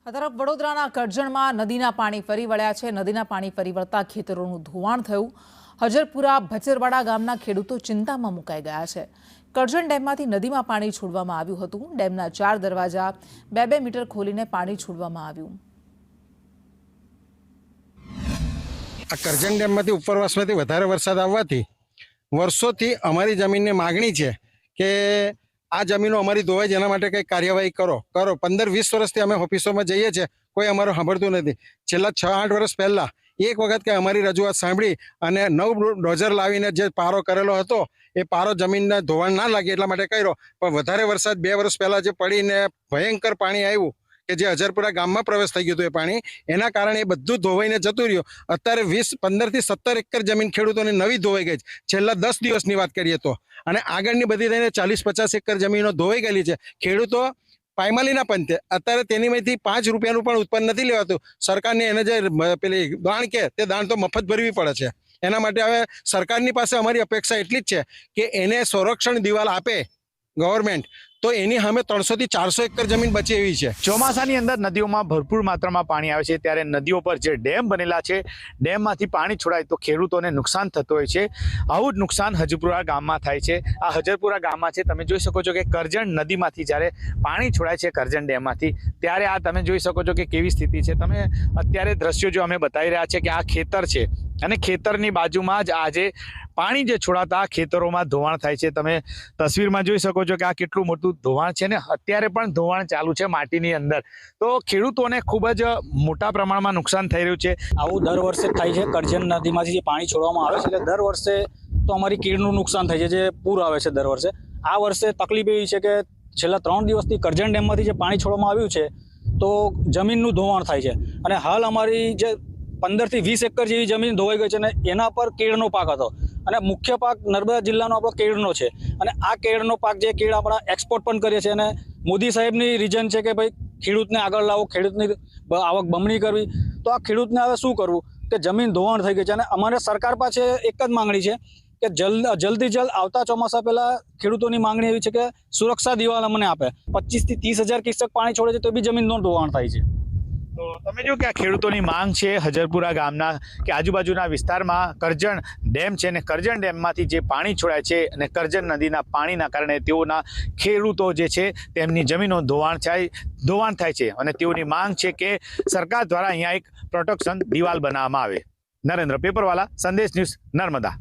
આ તરફ વડોદરાના કરજણમાં નદીના પાણી ફરી વળ્યા છે। નદીના પાણી ફરી વળતા ખેતરોનું ધોવાણ થયું। હજરપુરા ભચરવાડા ગામના ખેડૂતો ચિંતામાં મુકાઈ ગયા છે। કરજણ ડેમમાંથી નદીમાં પાણી છોડવામાં આવ્યું હતું। ડેમના 4 દરવાજા 2-2 મીટર ખોલીને પાણી છોડવામાં આવ્યું। આ કરજણ ડેમમાંથી ઉપરવાસમાંથી વધારે વરસાદ આવવાથી વર્ષોથી અમારી જમીનને માગણી છે કે આ જમીનો અમારી ધોવાય જેના માટે કંઈક કાર્યવાહી કરો। 15-20 વર્ષથી અમે ઓફિસોમાં જઈએ છીએ, કોઈ અમારું સાંભળતું નથી। છેલ્લા 6-8 વર્ષ પહેલાં એક વખત કે અમારી રજૂઆત સાંભળી અને 9 ડોઝર લાવીને જે પારો કરેલો હતો એ પારો જમીનને ધોવાણ ના લાગે એટલા માટે કર્યો, પણ વધારે વરસાદ 2 વર્ષ પહેલાં જે પડીને ભયંકર પાણી આવ્યું કે જે હજરપુરા ગામમાં પ્રવેશ થઈ ગયો હતો, એ પાણી એના કારણે એ બધું ધોવાઈને જતું રહ્યું। અત્યારે 15 થી 17 એકર જમીન ખેડૂતોની નવી ધોવાઈ ગઈ છે છેલ્લા 10 દિવસની વાત કરીએ તો, અને આગળની બધી થઈને 40-50 એકર જમીનો ધોવાઈ ગયેલી છે। ખેડૂતો પાયમાલીના પંથે અત્યારે તેનીમાંથી 5 રૂપિયાનું પણ ઉત્પન્ન નથી લેવાતું। સરકારને એને જે પેલી દાણ કે તે દાણ તો મફત ભરવી પડે છે। એના માટે હવે સરકારની પાસે અમારી અપેક્ષા એટલી જ છે કે એને સંરક્ષણ દિવાલ આપે ગવર્મેન્ટ, તો એની સામે 300 થી 400 એકર જમીન બચે એવી છે। ચોમાસાની અંદર નદીઓમાં ભરપૂર માત્રામાં પાણી આવે છે, ત્યારે નદીઓ પર જે ડેમ બનેલા છે, ડેમમાંથી પાણી છોડાય તો ખેડૂતોને નુકસાન થતું હોય છે। આવું જ નુકસાન હજરપુરા ગામમાં થાય છે। આ હજરપુરા ગામમાં છે, તમે જોઈ શકો છો કે કરજણ નદીમાંથી જ્યારે પાણી છોડાય છે કરજણ ડેમમાંથી, ત્યારે આ તમે જોઈ શકો છો કે કેવી સ્થિતિ છે। તમે અત્યારે દ્રશ્યો જો અમે બતાવી રહ્યા છે કે આ ખેતર છે અને ખેતરની બાજુમાં જ આજે પાણી જે છોડાતા ખેતરોમાં ધોવાણ થાય છે। તમે તસવીરમાં જોઈ શકો છો કે આ કેટલું મોટું ધોવાણ છે ને અત્યારે પણ ધોવાણ ચાલુ છે માટીની અંદર, તો ખેડૂતોને ખૂબ જ મોટા પ્રમાણમાં નુકસાન થઈ રહ્યું છે। આવું દર વર્ષે થાય છે। કરજણ નદીમાંથી જે પાણી છોડવામાં આવે છે એટલે દર વર્ષે તો અમારી કેળનું નુકસાન થાય છે, જે પૂર આવે છે દર વર્ષે। આ વર્ષે તકલીફ એવી છે કે છેલ્લા 3 દિવસથી કરજણ ડેમમાંથી જે પાણી છોડવામાં આવ્યું છે તો જમીનનું ધોવાણ થાય છે, અને હાલ અમારી જે 15 થી 20 એકર જેવી જમીન ધોવાઈ ગઈ છે અને એના પર કેળનો પાક હતો, અને મુખ્ય પાક નર્મદા જિલ્લાનો આપણો કેળનો છે, અને આ કેળનો પાક જે કેળ આપણા એક્સપોર્ટ પણ કરીએ છીએ। અને મોદી સાહેબની રીઝન છે કે ભાઈ ખેડૂતને આગળ લાવો, ખેડૂતની આવક બમણી કરવી। તો આ ખેડૂતને હવે શું કરવું કે જમીન ધોવાણ થઈ ગઈ છે, અને અમારે સરકાર પાસે એક જ માંગણી છે કે જલ્દી જલ્દ આવતા ચોમાસા પહેલા ખેડૂતોની માંગણી એવી છે કે સુરક્ષા દિવાલ અમને આપે। 25 થી 30 હજાર ક્યુસેક પાણી છોડે છે તો બી જમીનનું ધોવાણ થાય છે। તો તમે જો કે આ ખેડૂતોની માંગ છે હજરપુરા ગામના કે આજુબાજુના વિસ્તારમાં કરજણ ડેમ છે, અને કરજણ ડેમમાંથી જે પાણી છોડાય છે અને કરજણ નદીના પાણીના કારણે તેઓના ખેડૂતો જે છે તેમની જમીનો ધોવાણ થાય છે, અને તેઓની માંગ છે કે સરકાર દ્વારા અહીંયા એક પ્રોટેક્શન દિવાલ બનાવવામાં આવે। નરેન્દ્ર પેપરવાલા, સંદેશ ન્યૂઝ, નર્મદા।